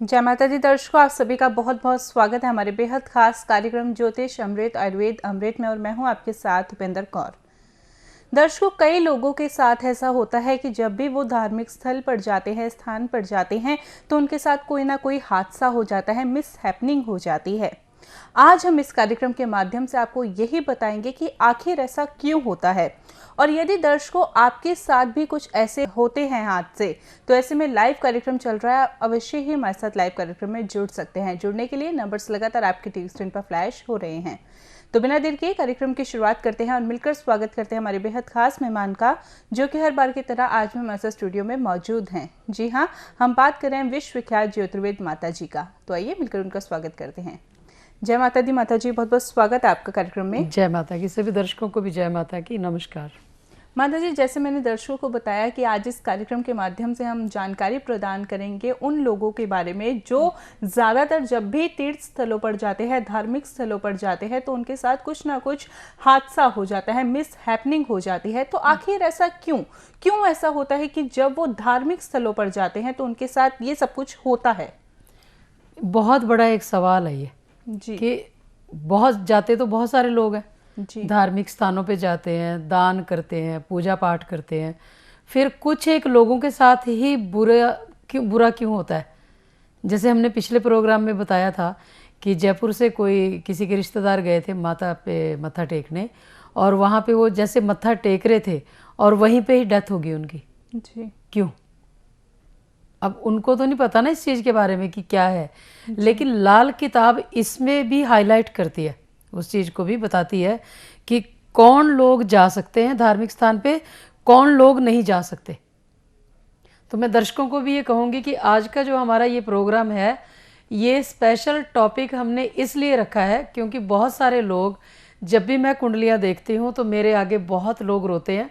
जय माता दी दर्शकों, आप सभी का बहुत बहुत स्वागत है हमारे बेहद खास कार्यक्रम ज्योतिष अमृत आयुर्वेद अमृत में। और मैं हूं आपके साथ उपेंद्र कौर। दर्शकों, कई लोगों के साथ ऐसा होता है कि जब भी वो धार्मिक स्थल पर जाते हैं, स्थान पर जाते हैं, तो उनके साथ कोई ना कोई हादसा हो जाता है, मिस हैपनिंग हो जाती है। आज हम इस कार्यक्रम के माध्यम से आपको यही बताएंगे कि आखिर ऐसा क्यों होता है। और यदि दर्शकों आपके साथ भी कुछ ऐसे होते हैं हादसे, तो ऐसे में लाइव कार्यक्रम चल रहा है, अवश्य ही हमारे साथ लाइव कार्यक्रम में जुड़ सकते हैं। जुड़ने के लिए नंबर्स लगातार आपकी टीवी स्क्रीन पर फ्लैश हो रहे हैं। तो बिना देर के कार्यक्रम की शुरुआत करते हैं और मिलकर स्वागत करते हैं हमारे बेहद खास मेहमान का, जो कि हर बार की तरह आज भी हमारे स्टूडियो में मौजूद हैं। जी हाँ, हम बात कर रहे हैं विश्व विख्यात ज्योतिर्वेद माता जी का। तो आइए मिलकर उनका स्वागत करते हैं। जय माता दी माता जी, बहुत बहुत स्वागत है आपका कार्यक्रम में। जय माता की। सभी दर्शकों को भी जय माता की नमस्कार। माता जी, जैसे मैंने दर्शकों को बताया कि आज इस कार्यक्रम के माध्यम से हम जानकारी प्रदान करेंगे उन लोगों के बारे में जो ज़्यादातर जब भी तीर्थ स्थलों पर जाते हैं, धार्मिक स्थलों पर जाते हैं, तो उनके साथ कुछ ना कुछ हादसा हो जाता है, मिस हैपनिंग हो जाती है। तो आखिर ऐसा क्यों क्यों ऐसा होता है कि जब वो धार्मिक स्थलों पर जाते हैं तो उनके साथ ये सब कुछ होता है? बहुत बड़ा एक सवाल है ये जी कि बहुत जाते तो बहुत सारे लोग हैं, जी धार्मिक स्थानों पे जाते हैं, दान करते हैं, पूजा पाठ करते हैं, फिर कुछ एक लोगों के साथ ही बुरा क्यों होता है। जैसे हमने पिछले प्रोग्राम में बताया था कि जयपुर से कोई किसी के रिश्तेदार गए थे माता पे मत्था टेकने, और वहाँ पे वो जैसे मत्था टेक रहे थे और वहीं पे ही डेथ होगी उनकी। जी क्यों? अब उनको तो नहीं पता ना इस चीज़ के बारे में कि क्या है, लेकिन लाल किताब इसमें भी हाईलाइट करती है, उस चीज़ को भी बताती है कि कौन लोग जा सकते हैं धार्मिक स्थान पे, कौन लोग नहीं जा सकते। तो मैं दर्शकों को भी ये कहूँगी कि आज का जो हमारा ये प्रोग्राम है, ये स्पेशल टॉपिक हमने इसलिए रखा है क्योंकि बहुत सारे लोग, जब भी मैं कुंडलियाँ देखती हूँ तो मेरे आगे बहुत लोग रोते हैं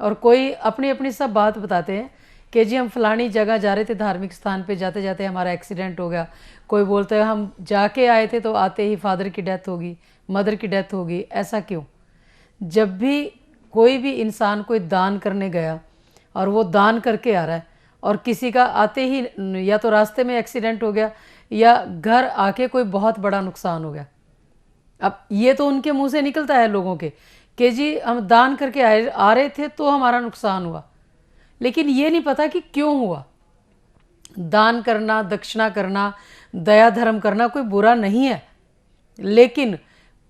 और कोई अपनी अपनी सब बात बताते हैं कि जी हम फलानी जगह जा रहे थे, धार्मिक स्थान पे जाते जाते हमारा एक्सीडेंट हो गया। कोई बोलते हैं हम जाके आए थे तो आते ही फादर की डेथ होगी, मदर की डेथ होगी। ऐसा क्यों? जब भी कोई भी इंसान कोई दान करने गया और वो दान करके आ रहा है और किसी का आते ही या तो रास्ते में एक्सीडेंट हो गया या घर आके कोई बहुत बड़ा नुकसान हो गया, अब ये तो उनके मुंह से निकलता है लोगों के कि जी हम दान करके आ रहे थे तो हमारा नुकसान हुआ, लेकिन ये नहीं पता कि क्यों हुआ। दान करना, दक्षिणा करना, दया धर्म करना कोई बुरा नहीं है, लेकिन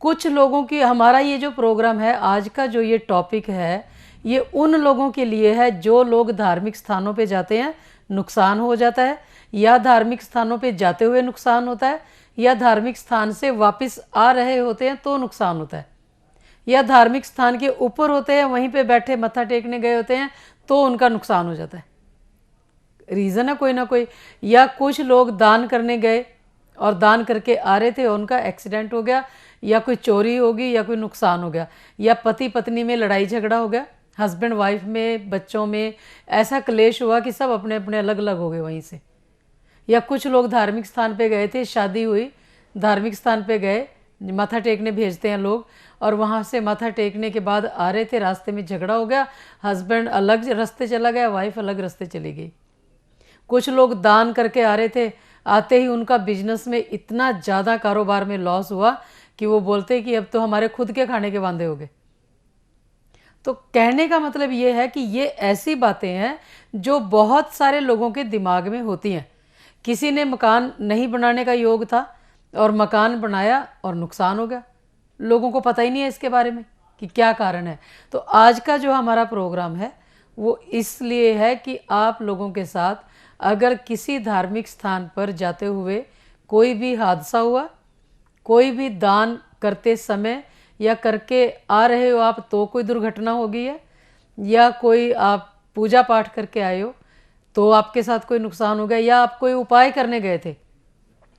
कुछ लोगों की, हमारा ये जो प्रोग्राम है आज का, जो ये टॉपिक है, ये उन लोगों के लिए है जो लोग धार्मिक स्थानों पे जाते हैं, नुकसान हो जाता है, या धार्मिक स्थानों पे जाते हुए नुकसान होता है, या धार्मिक स्थान से वापस आ रहे होते हैं तो नुकसान होता है, या धार्मिक स्थान के ऊपर होते हैं, वहीं पे बैठे मत्था टेकने गए होते हैं तो उनका नुकसान हो जाता है। रीज़न है कोई ना कोई। या कुछ लोग दान करने गए और दान करके आ रहे थे, उनका एक्सीडेंट हो गया, या कोई चोरी होगी, या कोई नुकसान हो गया, या पति पत्नी में लड़ाई झगड़ा हो गया, हस्बैंड वाइफ में, बच्चों में ऐसा क्लेश हुआ कि सब अपने अपने अलग अलग हो गए वहीं से। या कुछ लोग धार्मिक स्थान पे गए थे, शादी हुई, धार्मिक स्थान पे गए, माथा टेकने भेजते हैं लोग, और वहाँ से माथा टेकने के बाद आ रहे थे, रास्ते में झगड़ा हो गया, हस्बैंड अलग रास्ते चला गया, वाइफ अलग रास्ते चली गई। कुछ लोग दान करके आ रहे थे, आते ही उनका बिजनेस में इतना ज़्यादा कारोबार में लॉस हुआ कि वो बोलते कि अब तो हमारे खुद के खाने के वांदे हो गए। तो कहने का मतलब ये है कि ये ऐसी बातें हैं जो बहुत सारे लोगों के दिमाग में होती हैं। किसी ने मकान नहीं बनाने का योग था और मकान बनाया और नुकसान हो गया, लोगों को पता ही नहीं है इसके बारे में कि क्या कारण है। तो आज का जो हमारा प्रोग्राम है वो इसलिए है कि आप लोगों के साथ अगर किसी धार्मिक स्थान पर जाते हुए कोई भी हादसा हुआ, कोई भी दान करते समय या करके आ रहे हो आप तो कोई दुर्घटना हो गई है, या कोई आप पूजा पाठ करके आए हो तो आपके साथ कोई नुकसान हो गया, या आप कोई उपाय करने गए थे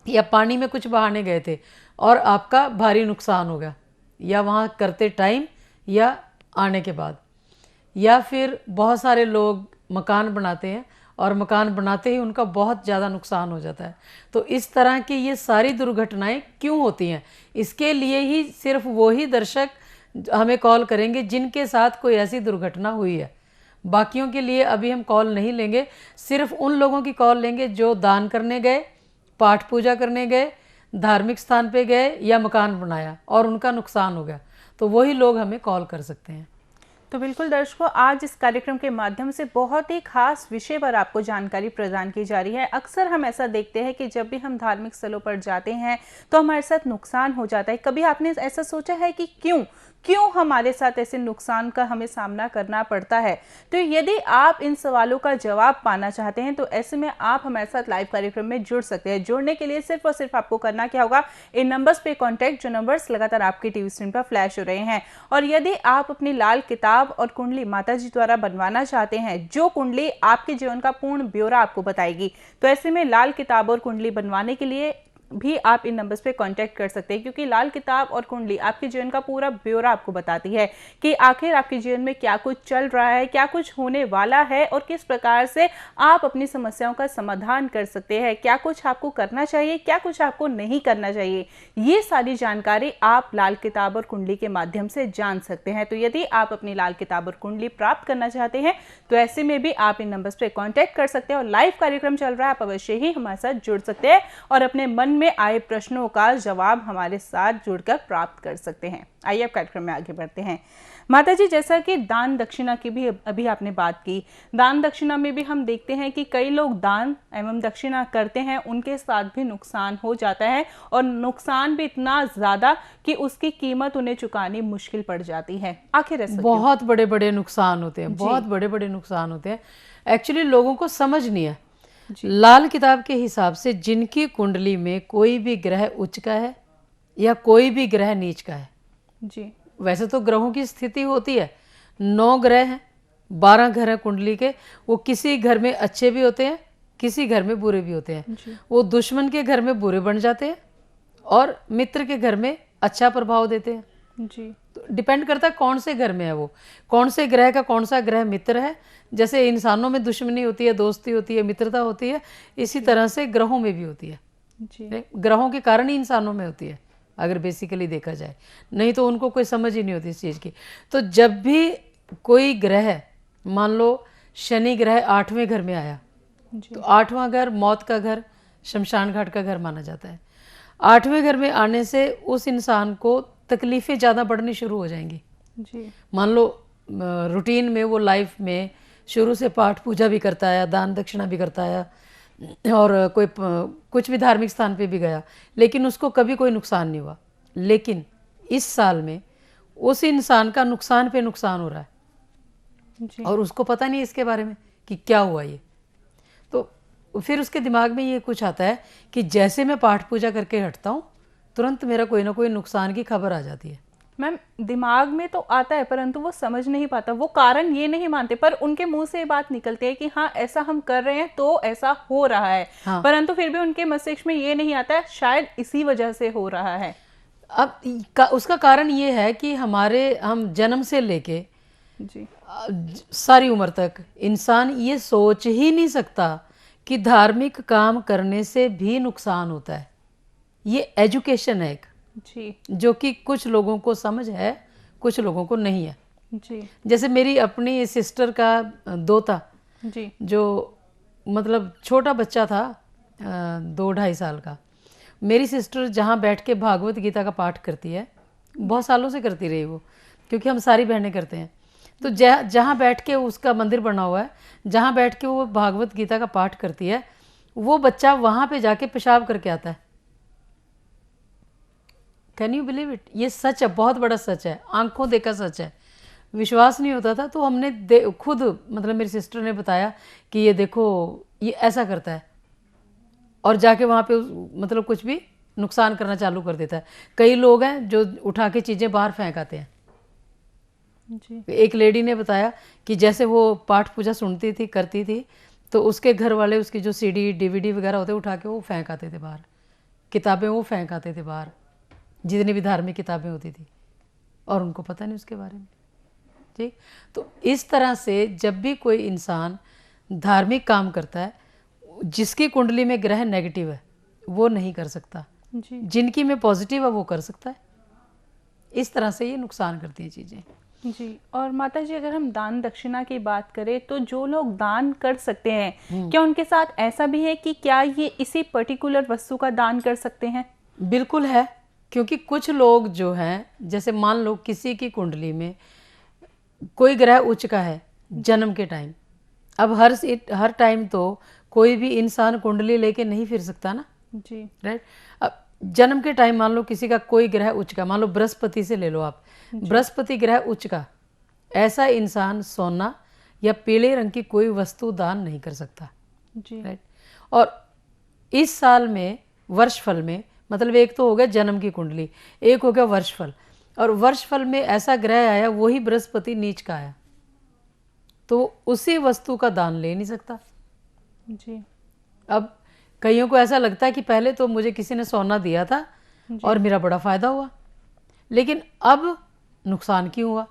या पानी में कुछ बहाने गए थे और आपका भारी नुकसान हो गया, या वहाँ करते टाइम या आने के बाद। या फिर बहुत सारे लोग मकान बनाते हैं और मकान बनाते ही उनका बहुत ज़्यादा नुकसान हो जाता है। तो इस तरह की ये सारी दुर्घटनाएं क्यों होती हैं, इसके लिए ही सिर्फ वो ही दर्शक हमें कॉल करेंगे जिनके साथ कोई ऐसी दुर्घटना हुई है। बाकियों के लिए अभी हम कॉल नहीं लेंगे, सिर्फ उन लोगों की कॉल लेंगे जो दान करने गए पाठ पूजा करने गए, धार्मिक स्थान पे गए या मकान बनाया और उनका नुकसान हो गया, तो वही लोग हमें कॉल कर सकते हैं। तो बिल्कुल दर्शकों, आज इस कार्यक्रम के माध्यम से बहुत ही खास विषय पर आपको जानकारी प्रदान की जा रही है। अक्सर हम ऐसा देखते हैं कि जब भी हम धार्मिक स्थलों पर जाते हैं तो हमारे साथ नुकसान हो जाता है। कभी आपने ऐसा सोचा है कि क्यों हमारे साथ ऐसे नुकसान का हमें सामना करना पड़ता है? तो यदि आप इन सवालों का जवाब पाना चाहते हैं तो ऐसे में आप हमारे साथ लाइव कार्यक्रम में जुड़ सकते हैं। जुड़ने के लिए सिर्फ और सिर्फ आपको करना क्या होगा, इन नंबर्स पे कांटेक्ट, जो नंबर्स लगातार आपकी टीवी स्क्रीन पर फ्लैश हो रहे हैं। और यदि आप अपनी लाल किताब और कुंडली माता जी द्वारा बनवाना चाहते हैं, जो कुंडली आपके जीवन का पूर्ण ब्यौरा आपको बताएगी, तो ऐसे में लाल किताब और कुंडली बनवाने के लिए भी आप इन नंबर्स पे कांटेक्ट कर सकते हैं, क्योंकि लाल किताब और कुंडली आपके जीवन का पूरा ब्यौरा आपको बताती है कि आखिर आपके जीवन में क्या कुछ चल रहा है, क्या कुछ होने वाला है और किस प्रकार से आप अपनी समस्याओं का समाधान कर सकते हैं, क्या कुछ आपको करना चाहिए, क्या कुछ आपको नहीं करना चाहिए। ये सारी जानकारी आप लाल किताब और कुंडली के माध्यम से जान सकते हैं। तो यदि आप अपनी लाल किताब और कुंडली प्राप्त करना चाहते हैं तो ऐसे में भी आप इन नंबर्स पे कांटेक्ट कर सकते हैं और लाइव कार्यक्रम चल रहा है, आप अवश्य ही हमारे साथ जुड़ सकते हैं और अपने मन में आए प्रश्नों का जवाब हमारे साथ जुड़कर प्राप्त कर सकते हैं। आइए अब कार्यक्रम में आगे बढ़ते हैं। माता जी, जैसा कि दान दक्षिणा की भी अभी आपने बात की, दान दक्षिणा में भी हम देखते हैं कि कई लोग दान एवं दक्षिणा करते हैं, उनके साथ भी नुकसान हो जाता है और नुकसान भी इतना ज्यादा कि उसकी कीमत उन्हें चुकानी मुश्किल पड़ जाती है। आखिर ऐसा बहुत बड़े बड़े नुकसान होते हैं, बहुत बड़े बड़े नुकसान होते हैं। एक्चुअली लोगों को समझ नहीं है। लाल किताब के हिसाब से जिनकी कुंडली में कोई भी ग्रह उच्च का है या कोई भी ग्रह नीच का है जी, वैसे तो ग्रहों की स्थिति होती है, 9 ग्रह हैं, 12 घर हैं कुंडली के, वो किसी घर में अच्छे भी होते हैं, किसी घर में बुरे भी होते हैं। वो दुश्मन के घर में बुरे बन जाते हैं और मित्र के घर में अच्छा प्रभाव देते हैं जी। तो डिपेंड करता है कौन से घर में है, वो कौन से ग्रह का कौन सा ग्रह मित्र है। जैसे इंसानों में दुश्मनी होती है, दोस्ती होती है, मित्रता होती है, इसी तरह से ग्रहों में भी होती है जी। ग्रहों के कारण ही इंसानों में होती है, अगर बेसिकली देखा जाए, नहीं तो उनको कोई समझ ही नहीं होती इस चीज़ की। तो जब भी कोई ग्रह, मान लो शनि ग्रह 8वें घर में आया, तो 8वां घर मौत का घर, शमशान घाट का घर माना जाता है। 8वें घर में आने से उस इंसान को तकलीफ़ें ज़्यादा बढ़नी शुरू हो जाएंगी जी। मान लो रूटीन में वो लाइफ में शुरू से पाठ पूजा भी करता है, दान दक्षिणा भी करता है और कोई कुछ भी धार्मिक स्थान पे भी गया, लेकिन उसको कभी कोई नुकसान नहीं हुआ। लेकिन इस साल में उस इंसान का नुकसान पे नुकसान हो रहा है जी। और उसको पता नहीं इसके बारे में कि क्या हुआ ये। तो फिर उसके दिमाग में ये कुछ आता है कि जैसे मैं पाठ पूजा करके हटता हूँ, तुरंत मेरा कोई ना कोई नुकसान की खबर आ जाती है। मैम, दिमाग में तो आता है परंतु वो समझ नहीं पाता, वो कारण ये नहीं मानते, पर उनके मुंह से ये बात निकलती है कि हाँ ऐसा हम कर रहे हैं तो ऐसा हो रहा है। हाँ। परंतु फिर भी उनके मस्तिष्क में ये नहीं आता है शायद इसी वजह से हो रहा है। अब उसका कारण ये है कि हम जन्म से लेके जी। सारी उम्र तक इंसान ये सोच ही नहीं सकता कि धार्मिक काम करने से भी नुकसान होता है। ये एजुकेशन है एक, जी। जो कि कुछ लोगों को समझ है, कुछ लोगों को नहीं है। जी। जैसे मेरी अपनी सिस्टर का दोता, जी। जो मतलब छोटा बच्चा था, 2-2.5 साल का, मेरी सिस्टर जहाँ बैठ के भागवत गीता का पाठ करती है, बहुत सालों से करती रही वो, क्योंकि हम सारी बहनें करते हैं। तो जहाँ बैठ के, उसका मंदिर बना हुआ है, जहाँ बैठ के वो भागवत गीता का पाठ करती है, वो बच्चा वहाँ पे जाके पेशाब करके आता है। Can you believe it? ये सच है, बहुत बड़ा सच है, आंखों देखा सच है। विश्वास नहीं होता था तो हमने खुद, मतलब मेरी सिस्टर ने बताया कि ये देखो ये ऐसा करता है, और जाके वहाँ पे मतलब कुछ भी नुकसान करना चालू कर देता है। कई लोग हैं जो उठा के चीज़ें बाहर फेंक आते हैं। जी। एक लेडी ने बताया कि जैसे वो पाठ पूजा सुनती थी, करती थी, तो उसके घर वाले उसकी जो सीडी डीवीडी वगैरह होते उठा के वो फेंक आते थे बाहर, किताबें वो फेंक आते थे बाहर, जितनी भी धार्मिक किताबें होती थी, और उनको पता नहीं उसके बारे में। ठीक, तो इस तरह से जब भी कोई इंसान धार्मिक काम करता है, जिसकी कुंडली में ग्रह नेगेटिव है वो नहीं कर सकता, जी। जिनकी में पॉजिटिव है वो कर सकता है। इस तरह से ये नुकसान करती हैं चीज़ें। जी। और माता जी, अगर हम दान दक्षिणा की बात करें तो जो लोग दान कर सकते हैं, क्या उनके साथ ऐसा भी है कि क्या ये इसी पर्टिकुलर वस्तु का दान कर सकते हैं? बिल्कुल है, क्योंकि कुछ लोग जो हैं, जैसे मान लो किसी की कुंडली में कोई ग्रह उच्च का है जन्म के टाइम। अब हर टाइम तो कोई भी इंसान कुंडली लेके नहीं फिर सकता ना, जी। राइट। अब जन्म के टाइम मान लो किसी का कोई ग्रह उच्च का, मान लो बृहस्पति से ले लो आप, बृहस्पति ग्रह उच्च का, ऐसा इंसान सोना या पीले रंग की कोई वस्तु दान नहीं कर सकता, जी। राइट। और इस साल में वर्षफल में, मतलब एक तो हो गया जन्म की कुंडली, एक हो गया वर्षफल, और वर्षफल में ऐसा ग्रह आया वही बृहस्पति नीच का आया, तो उसी वस्तु का दान ले नहीं सकता। जी। अब कईयों को ऐसा लगता है कि पहले तो मुझे किसी ने सोना दिया था और मेरा बड़ा फायदा हुआ, लेकिन अब नुकसान क्यों हुआ?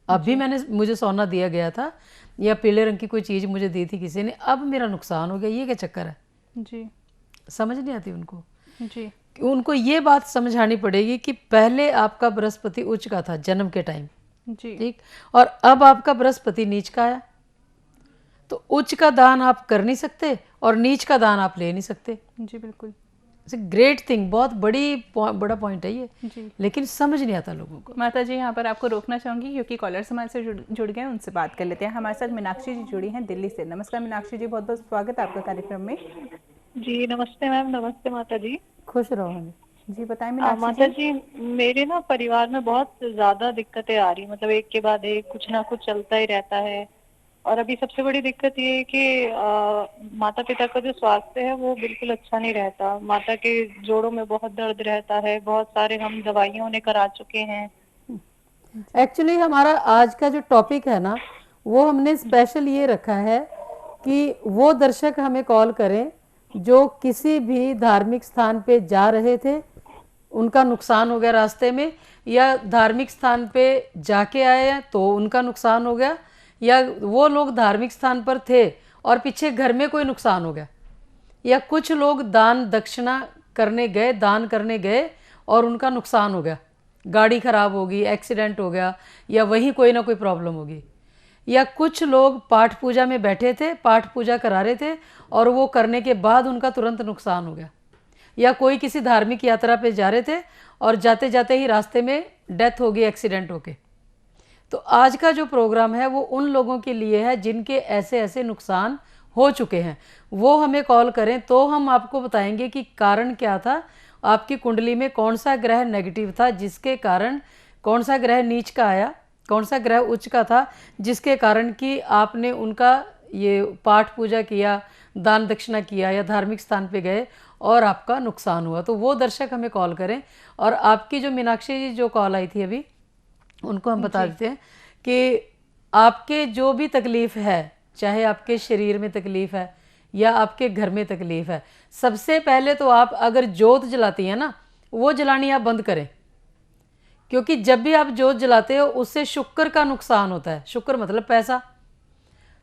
अब भी मुझे सोना दिया गया था या पीले रंग की कोई चीज़ मुझे दी थी किसी ने, अब मेरा नुकसान हो गया, ये क्या चक्कर है? जी। समझ नहीं आती उनको। जी। उनको ये बात समझानी पड़ेगी कि पहले आपका बृहस्पति उच्च का था जन्म के टाइम, जी। ठीक, और अब आपका बृहस्पति नीच का आया, तो उच्च का दान आप कर नहीं सकते और नीच का दान आप ले नहीं सकते। जी बिल्कुल। ग्रेट थिंग, बहुत बड़ा पॉइंट है ये, जी। लेकिन समझ नहीं आता लोगों को। माता जी, यहाँ पर आपको रोकना चाहूंगी क्योंकि कॉलर्स हमारे से जुड़ गए हैं, उनसे बात कर लेते हैं। हमारे साथ मीनाक्षी जी जुड़ी हैं दिल्ली से। नमस्कार मीनाक्षी जी, बहुत बहुत स्वागत है आपका कार्यक्रम में। जी नमस्ते मैम। नमस्ते माता जी। खुश रहो हमें। जी बताएं मीनाक्षी माता जी। जी, मेरे ना परिवार में बहुत ज्यादा दिक्कतें आ रही, मतलब एक के बाद एक कुछ ना कुछ चलता ही रहता है। और अभी सबसे बड़ी दिक्कत ये है कि माता पिता का जो स्वास्थ्य है वो बिल्कुल अच्छा नहीं रहता। माता के जोड़ों में बहुत दर्द रहता है, बहुत सारे हम दवाइयां उन्हें करा चुके हैं। एक्चुअली हमारा आज का जो टॉपिक है ना, वो हमने स्पेशल ये रखा है कि वो दर्शक हमें कॉल करें जो किसी भी धार्मिक स्थान पे जा रहे थे, उनका नुकसान हो गया रास्ते में, या धार्मिक स्थान पे जाके आए हैं तो उनका नुकसान हो गया, या वो लोग धार्मिक स्थान पर थे और पीछे घर में कोई नुकसान हो गया, या कुछ लोग दान दक्षिणा करने गए, दान करने गए और उनका नुकसान हो गया, गाड़ी खराब होगी, एक्सीडेंट हो गया, या वहीं कोई ना कोई प्रॉब्लम होगी, या कुछ लोग पाठ पूजा में बैठे थे, पाठ पूजा करा रहे थे और वो करने के बाद उनका तुरंत नुकसान हो गया, या कोई किसी धार्मिक यात्रा पे जा रहे थे और जाते जाते ही रास्ते में डेथ हो गई एक्सीडेंट होके। तो आज का जो प्रोग्राम है वो उन लोगों के लिए है जिनके ऐसे ऐसे नुकसान हो चुके हैं। वो हमें कॉल करें तो हम आपको बताएंगे कि कारण क्या था, आपकी कुंडली में कौन सा ग्रह नेगेटिव था जिसके कारण, कौन सा ग्रह नीच का आया, कौन सा ग्रह उच्च का था जिसके कारण कि आपने उनका ये पाठ पूजा किया, दान दक्षिणा किया या धार्मिक स्थान पे गए और आपका नुकसान हुआ। तो वो दर्शक हमें कॉल करें। और आपकी जो मीनाक्षी जी जो कॉल आई थी अभी, उनको हम बता देते हैं कि आपके जो भी तकलीफ़ है, चाहे आपके शरीर में तकलीफ़ है या आपके घर में तकलीफ़ है, सबसे पहले तो आप अगर जोत जलाती हैं ना, वो जलानी आप बंद करें, क्योंकि जब भी आप जोत जलाते हो उससे शुक्र का नुकसान होता है। शुक्र मतलब पैसा,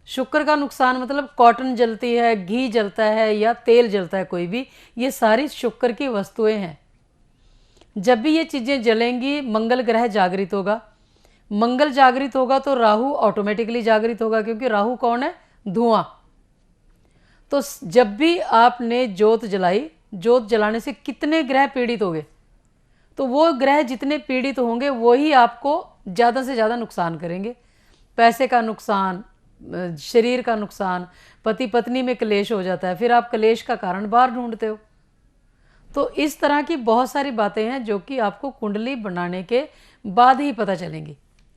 शुक्र का नुकसान मतलब कॉटन जलती है, घी जलता है या तेल जलता है, कोई भी, ये सारी शुक्र की वस्तुएं हैं। जब भी ये चीज़ें जलेंगी मंगल ग्रह जागृत होगा, मंगल जागृत होगा तो राहु ऑटोमेटिकली जागृत होगा, क्योंकि राहु कौन है? धुआं। तो जब भी आपने जोत जलाई, जोत जलाने से कितने ग्रह पीड़ित होंगे, तो वो ग्रह जितने पीड़ित होंगे वही आपको ज़्यादा से ज़्यादा नुकसान करेंगे। पैसे का नुकसान, शरीर का नुकसान, पति पत्नी में क्लेश हो जाता है, फिर आप क्लेश का कारण बाहर ढूंढते हो। तो इस तरह की बहुत सारी बातें हैं जो कि आपको कुंडली बनाने के बाद ही पता चलेंगी,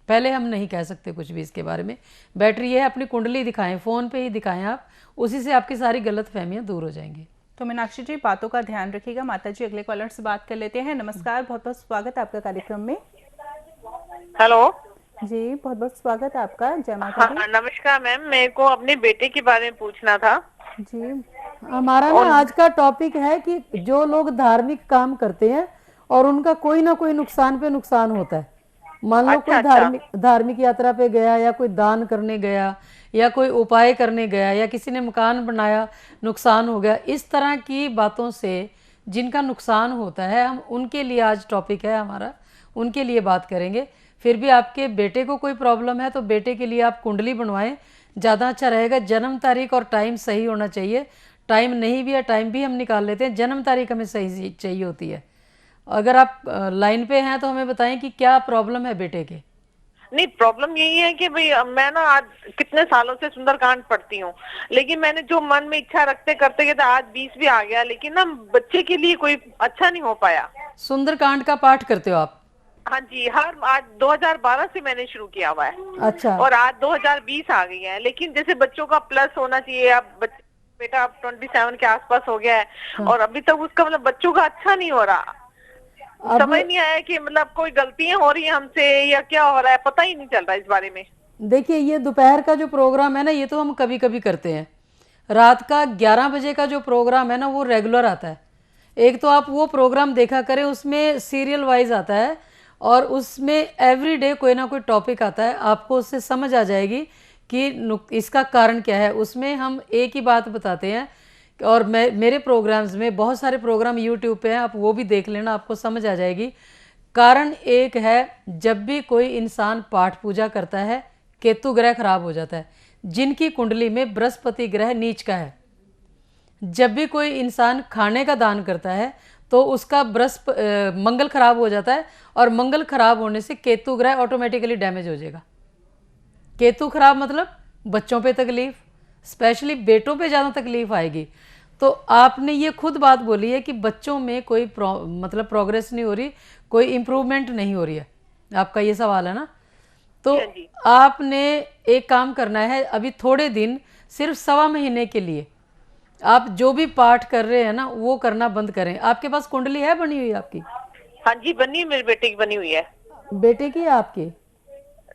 पहले हम नहीं कह सकते कुछ भी इसके बारे में। बैटरी है, अपनी कुंडली दिखाएं, फ़ोन पे ही दिखाएं आप, उसी से आपकी सारी गलत फहमियाँ दूर हो जाएंगी। तो मीनाक्षी जी बातों का ध्यान रखिएगा। माता जी अगले कॉलर से बात कर लेते हैं। नमस्कार, बहुत बहुत स्वागत है आपका कार्यक्रम में। हेलो जी बहुत बहुत स्वागत है आपका। जय माता दी। नमस्कार मैम, मेरे को अपने बेटे के बारे में पूछना था। जी हमारा ना आज का टॉपिक है कि जो लोग धार्मिक काम करते हैं और उनका कोई ना कोई नुकसान पे नुकसान होता है। मान लो कोई धार्मिक यात्रा पे गया, या कोई दान करने गया, या कोई उपाय करने गया, या किसी ने मकान बनाया, नुकसान हो गया। इस तरह की बातों से जिनका नुकसान होता है, हम उनके लिए आज टॉपिक है हमारा, उनके लिए बात करेंगे। फिर भी आपके बेटे को कोई प्रॉब्लम है तो बेटे के लिए आप कुंडली बनवाएं, ज़्यादा अच्छा रहेगा। जन्म तारीख और टाइम सही होना चाहिए। टाइम नहीं भी है, टाइम भी हम निकाल लेते हैं, जन्म तारीख हमें सही चाहिए होती है। अगर आप लाइन पे हैं तो हमें बताएं कि क्या प्रॉब्लम है बेटे के। नहीं, प्रॉब्लम यही है कि भाई मैं ना आज कितने सालों से सुंदरकांड पढ़ती हूँ, लेकिन मैंने जो मन में इच्छा रखते करते करते आज 20 भी आ गया, लेकिन ना बच्चे के लिए कोई अच्छा नहीं हो पाया। सुंदरकांड का पाठ करते हो आप? हाँ जी, हर आज 2012 से मैंने शुरू किया हुआ है। अच्छा। और आज 2020 आ गई है, लेकिन जैसे बच्चों का प्लस होना चाहिए। अब बेटा अब 27 के आसपास हो गया है। हाँ। और अभी तक उसका मतलब बच्चों का अच्छा नहीं हो रहा। समझ नहीं आया कि मतलब कोई गलतियां हो रही है हमसे या क्या हो रहा है, पता ही नहीं चल रहा इस बारे में। देखिए, ये दोपहर का जो प्रोग्राम है ना, ये तो हम कभी कभी करते हैं। रात का 11 बजे का जो प्रोग्राम है ना, वो रेगुलर आता है। एक तो आप वो प्रोग्राम देखा करें, उसमें सीरियल वाइज आता है और उसमें एवरी डे कोई ना कोई टॉपिक आता है। आपको उससे समझ आ जाएगी कि इसका कारण क्या है। उसमें हम एक ही बात बताते हैं। और मेरे प्रोग्राम्स में बहुत सारे प्रोग्राम यूट्यूब पे हैं, आप वो भी देख लेना, आपको समझ आ जाएगी। कारण एक है, जब भी कोई इंसान पाठ पूजा करता है, केतु ग्रह खराब हो जाता है। जिनकी कुंडली में बृहस्पति ग्रह नीच का है, जब भी कोई इंसान खाने का दान करता है तो उसका मंगल खराब हो जाता है, और मंगल खराब होने से केतु ग्रह ऑटोमेटिकली डैमेज हो जाएगा। केतु खराब मतलब बच्चों पे तकलीफ, स्पेशली बेटों पे ज़्यादा तकलीफ आएगी। तो आपने ये खुद बात बोली है कि बच्चों में कोई मतलब प्रोग्रेस नहीं हो रही, कोई इम्प्रूवमेंट नहीं हो रही है, आपका ये सवाल है ना। तो आपने एक काम करना है, अभी थोड़े दिन सिर्फ 1.25 महीने के लिए आप जो भी पाठ कर रहे हैं ना, वो करना बंद करें। आपके पास कुंडली है बनी हुई आपकी? हाँ जी, बनी है, मेरे बेटे की बनी हुई है। बेटे की या आपकी?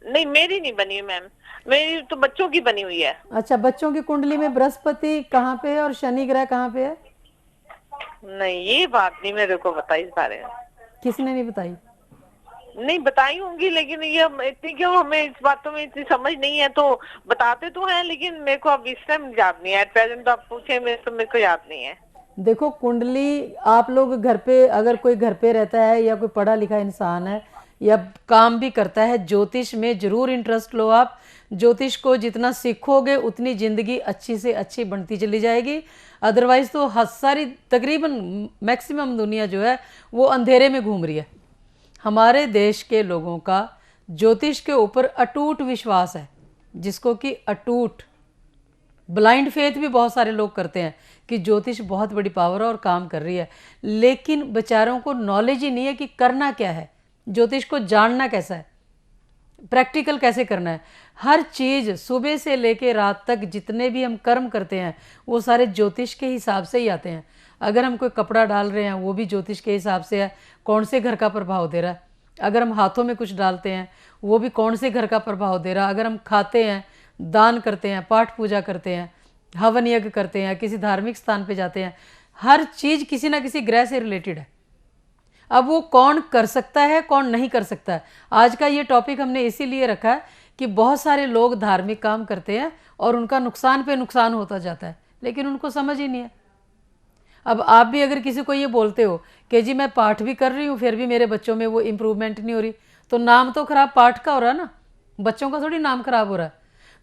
नहीं, मेरी नहीं बनी हुई मैम, मेरी तो बच्चों की बनी हुई है। अच्छा, बच्चों की कुंडली में बृहस्पति कहाँ पे है और शनि ग्रह कहाँ पे है? नहीं, ये बात नहीं मेरे को बताई इस बारे में। किसने नहीं बताई? नहीं बताई होंगी, लेकिन ये इतनी क्यों हमें इस बातों में इतनी समझ नहीं है। तो बताते तो हैं, लेकिन मेरे को अब इस टाइम याद नहीं है। एट प्रेजेंट तो आप पूछे मेरे को याद नहीं है। देखो, कुंडली आप लोग घर पे, अगर कोई घर पे रहता है या कोई पढ़ा लिखा इंसान है या काम भी करता है, ज्योतिष में जरूर इंटरेस्ट लो आप। ज्योतिष को जितना सीखोगे उतनी ज़िंदगी अच्छी से अच्छी बनती चली जाएगी। अदरवाइज़ तो सारी तकरीबन मैक्सिमम दुनिया जो है वो अंधेरे में घूम रही है। हमारे देश के लोगों का ज्योतिष के ऊपर अटूट विश्वास है, जिसको कि अटूट ब्लाइंड फेथ भी बहुत सारे लोग करते हैं कि ज्योतिष बहुत बड़ी पावर है और काम कर रही है, लेकिन बेचारों को नॉलेज ही नहीं है कि करना क्या है, ज्योतिष को जानना कैसा है, प्रैक्टिकल कैसे करना है। हर चीज़ सुबह से लेके रात तक जितने भी हम कर्म करते हैं वो सारे ज्योतिष के हिसाब से ही आते हैं। अगर हम कोई कपड़ा डाल रहे हैं वो भी ज्योतिष के हिसाब से है, कौन से घर का प्रभाव दे रहा है। अगर हम हाथों में कुछ डालते हैं वो भी कौन से घर का प्रभाव दे रहा है। अगर हम खाते हैं, दान करते हैं, पाठ पूजा करते हैं, हवन यज्ञ करते हैं, किसी धार्मिक स्थान पे जाते हैं, हर चीज़ किसी ना किसी ग्रह से रिलेटेड है। अब वो कौन कर सकता है, कौन नहीं कर सकता है, आज का ये टॉपिक हमने इसीलिए रखा है कि बहुत सारे लोग धार्मिक काम करते हैं और उनका नुकसान पे नुकसान होता जाता है, लेकिन उनको समझ ही नहीं है। अब आप भी अगर किसी को ये बोलते हो कि जी मैं पाठ भी कर रही हूँ फिर भी मेरे बच्चों में वो इम्प्रूवमेंट नहीं हो रही, तो नाम तो खराब पाठ का हो रहा है ना, बच्चों का थोड़ी नाम खराब हो रहा है।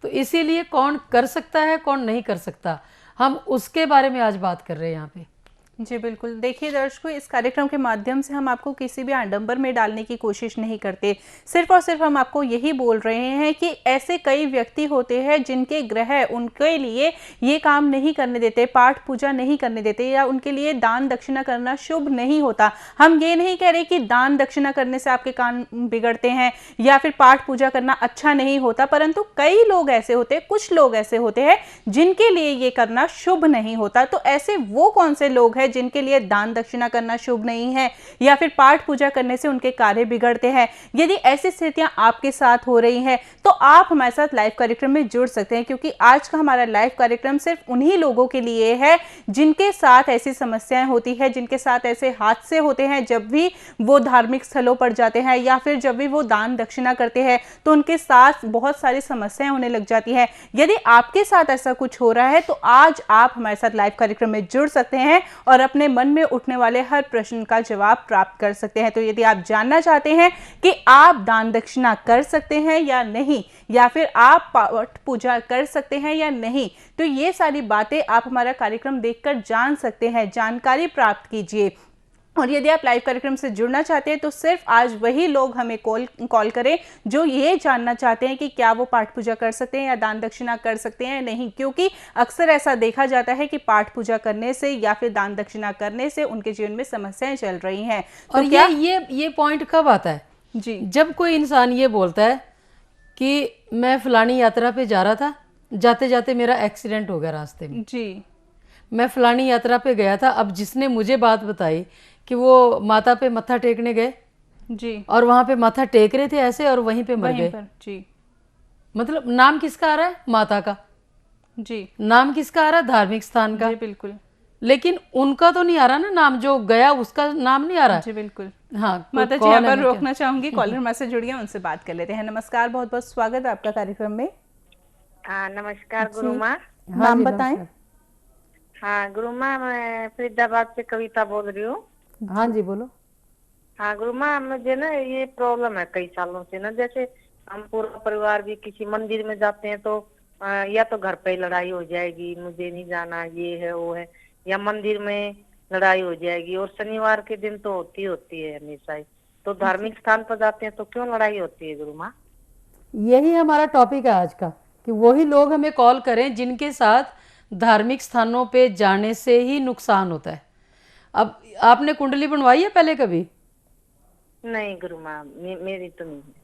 तो इसीलिए कौन कर सकता है, कौन नहीं कर सकता, हम उसके बारे में आज बात कर रहे हैं यहाँ पे। जी बिल्कुल। देखिए दर्शकों, इस कार्यक्रम के माध्यम से हम आपको किसी भी आडंबर में डालने की कोशिश नहीं करते, सिर्फ और सिर्फ हम आपको यही बोल रहे हैं कि ऐसे कई व्यक्ति होते हैं जिनके ग्रह उनके लिए ये काम नहीं करने देते, पाठ पूजा नहीं करने देते, या उनके लिए दान दक्षिणा करना शुभ नहीं होता। हम ये नहीं कह रहे कि दान दक्षिणा करने से आपके काम बिगड़ते हैं या फिर पाठ पूजा करना अच्छा नहीं होता, परंतु कई लोग ऐसे होते हैं, कुछ लोग ऐसे होते हैं जिनके लिए ये करना शुभ नहीं होता। तो ऐसे वो कौन से लोग हैं जिनके लिए दान दक्षिणा करना शुभ नहीं है या फिर पाठ पूजा करने से उनके कार्य बिगड़ते हैं? यदि ऐसी स्थितियां आपके साथ हो रही हैं तो आप हमारे साथ लाइव कार्यक्रम में जुड़ सकते हैं, क्योंकि आज का हमारा लाइव कार्यक्रम सिर्फ उन्हीं लोगों के लिए है जिनके साथ ऐसी समस्याएं होती है, जिनके साथ ऐसे हादसे होते हैं जब भी वो धार्मिक स्थलों पर जाते हैं या फिर जब भी वो दान दक्षिणा करते हैं तो उनके साथ बहुत सारी समस्याएं होने लग जाती है। यदि आपके साथ ऐसा कुछ हो रहा है तो आज आप हमारे साथ लाइव कार्यक्रम में जुड़ सकते हैं और अपने मन में उठने वाले हर प्रश्न का जवाब प्राप्त कर सकते हैं। तो यदि आप जानना चाहते हैं कि आप दान दक्षिणा कर सकते हैं या नहीं, या फिर आप पाठ पूजा कर सकते हैं या नहीं, तो ये सारी बातें आप हमारा कार्यक्रम देखकर जान सकते हैं। जानकारी प्राप्त कीजिए। और यदि आप लाइव कार्यक्रम से जुड़ना चाहते हैं तो सिर्फ आज वही लोग हमें कॉल करें जो ये जानना चाहते हैं कि क्या वो पाठ पूजा कर सकते हैं या दान दक्षिणा कर सकते हैं या नहीं, क्योंकि अक्सर ऐसा देखा जाता है कि पाठ पूजा करने से या फिर दान दक्षिणा करने से उनके जीवन में समस्याएं चल रही हैं। तो और क्या ये पॉइंट कब आता है? जी, जब कोई इंसान ये बोलता है कि मैं फलानी यात्रा पे जा रहा था, जाते जाते मेरा एक्सीडेंट हो गया रास्ते में, जी, मैं फलानी यात्रा पे गया था। अब जिसने मुझे बात बताई कि वो माता पे मत्था टेकने गए जी, और वहां पे मत्था टेक रहे थे ऐसे और वहीं पे मर वहीं गए, पर, जी, मतलब नाम किसका आ रहा है? माता का। जी, नाम किसका आ रहा है? धार्मिक स्थान का। जी, बिल्कुल, लेकिन उनका तो नहीं आ रहा ना नाम, जो गया उसका नाम नहीं आ रहा। जी, बिल्कुल। हाँ, कोई माता जी कौन यहाँ है, पर मैं क्या- रोकना चाहूंगी, कॉलर हमारे से जुड़िए, उनसे बात कर लेते हैं। नमस्कार, बहुत बहुत स्वागत है आपका कार्यक्रम में। नमस्कार गुरु माँ। हाँ नाम जी, बताएं। नमस्कार। हाँ गुरु माँ, मैं फरीदाबाद से कविता बोल रही हूँ। हाँ जी, बोलो। हाँ गुरु माँ, मुझे ना ये प्रॉब्लम है कई सालों से ना, जैसे हम पूरा परिवार भी किसी मंदिर में जाते हैं तो या तो घर पे ही लड़ाई हो जाएगी, मुझे नहीं जाना, ये है वो है, या मंदिर में लड़ाई हो जाएगी। और शनिवार के दिन तो होती है हमेशा ही। तो धार्मिक स्थान पर जाते हैं तो क्यों लड़ाई होती है गुरु माँ? यही हमारा टॉपिक है आज का, कि वही लोग हमें कॉल करें जिनके साथ धार्मिक स्थानों पे जाने से ही नुकसान होता है। अब आपने कुंडली बनवाई है पहले कभी? नहीं गुरु माँ, मेरी तो नहीं है।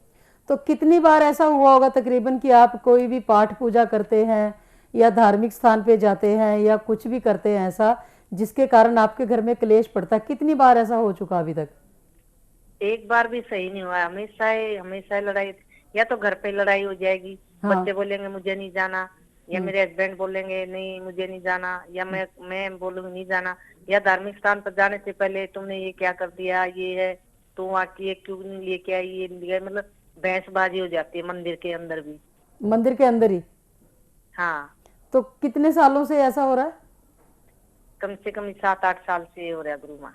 तो कितनी बार ऐसा हुआ होगा तकरीबन कि आप कोई भी पाठ पूजा करते हैं या धार्मिक स्थान पे जाते हैं या कुछ भी करते हैं ऐसा जिसके कारण आपके घर में क्लेश पड़ता है? कितनी बार ऐसा हो चुका अभी तक? एक बार भी सही नहीं हुआ, हमेशा ही लड़ाई। या तो घर पे लड़ाई हो जाएगी, हाँ। बच्चे बोलेंगे मुझे नहीं जाना, या मेरे हस्बैंड बोलेंगे नहीं मुझे नहीं जाना, या मैं बोलूंगी नहीं जाना, या धार्मिक स्थान पर जाने से पहले तुमने ये क्या कर दिया, ये है तो वहाँ की ये क्यों नहीं लेके आई, ये नहीं लेके आई, मतलब बहसबाजी हो जाती है मंदिर के अंदर भी। मंदिर के अंदर ही? हाँ, तो कितने सालों से ऐसा हो रहा है? कम से कम 7-8 साल से हो रहा है गुरु माँ।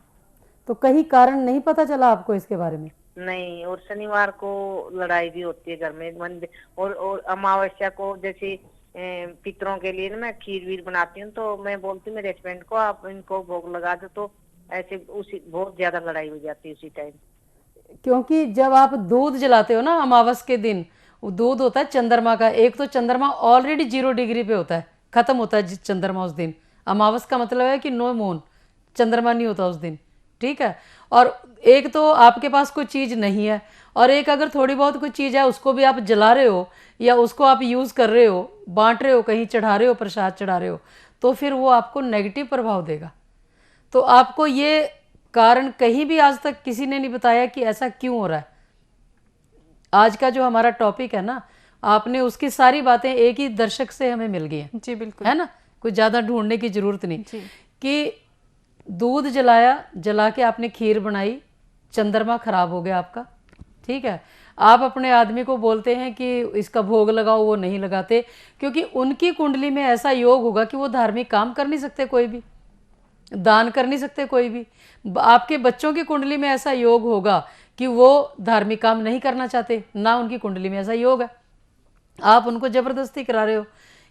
तो कहीं कारण नहीं पता चला आपको इसके बारे में? नहीं, और शनिवार को लड़ाई भी होती है घर में मंदिर। और अमावस्या को जैसे पितरों के लिए ना मैं खीर वीर बनाती हूँ, तो मैं बोलती हूँ मेरे हस्बैंड को आप इनको भोग लगा दो, तो ऐसे उसी बहुत ज्यादा लड़ाई हो जाती है उसी टाइम। क्योंकि जब आप दूध जलाते हो ना अमावस के दिन, वो दूध होता है चंद्रमा का। एक तो चंद्रमा ऑलरेडी 0 डिग्री पे होता है, खत्म होता है चंद्रमा उस दिन। अमावस का मतलब है कि नो मून, चंद्रमा नहीं होता उस दिन, ठीक है। और एक तो आपके पास कोई चीज़ नहीं है, और एक अगर थोड़ी बहुत कोई चीज़ है उसको भी आप जला रहे हो या उसको आप यूज़ कर रहे हो, बांट रहे हो, कहीं चढ़ा रहे हो, प्रसाद चढ़ा रहे हो, तो फिर वो आपको नेगेटिव प्रभाव देगा। तो आपको ये कारण कहीं भी आज तक किसी ने नहीं बताया कि ऐसा क्यों हो रहा है। आज का जो हमारा टॉपिक है ना, आपने उसकी सारी बातें एक ही दर्शक से हमें मिल गई हैं। जी, बिल्कुल, है ना, कोई ज़्यादा ढूंढने की ज़रूरत नहीं। जी, कि दूध जलाया, जला के आपने खीर बनाई, चंद्रमा खराब हो गया आपका, ठीक है। आप अपने आदमी को बोलते हैं कि इसका भोग लगाओ, वो नहीं लगाते, क्योंकि उनकी कुंडली में ऐसा योग होगा कि वो धार्मिक काम कर नहीं सकते, कोई भी दान कर नहीं सकते कोई भी। आपके बच्चों की कुंडली में ऐसा योग होगा कि वो धार्मिक काम नहीं करना चाहते, ना उनकी कुंडली में ऐसा योग है, आप उनको जबरदस्ती करा रहे हो,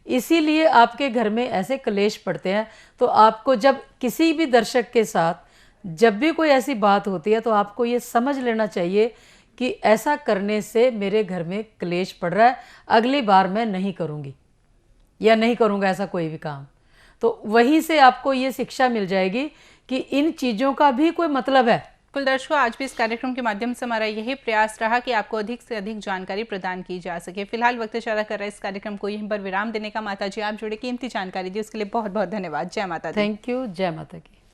इसीलिए आपके घर में ऐसे क्लेश पड़ते हैं। तो आपको जब किसी भी दर्शक के साथ जब भी कोई ऐसी बात होती है तो आपको ये समझ लेना चाहिए कि ऐसा करने से मेरे घर में क्लेश पड़ रहा है, अगली बार मैं नहीं करूँगी या नहीं करूँगा ऐसा कोई भी काम। तो वहीं से आपको ये शिक्षा मिल जाएगी कि इन चीज़ों का भी कोई मतलब है। कुल दर्शकों, आज भी इस कार्यक्रम के माध्यम से हमारा यही प्रयास रहा कि आपको अधिक से अधिक जानकारी प्रदान की जा सके। फिलहाल वक्त इशारा कर रहा है इस कार्यक्रम को यहीं पर विराम देने का। माता जी, आप जुड़े कीमती जानकारी दी उसके लिए बहुत बहुत धन्यवाद। जय माता दी। Thank you. जय माता की।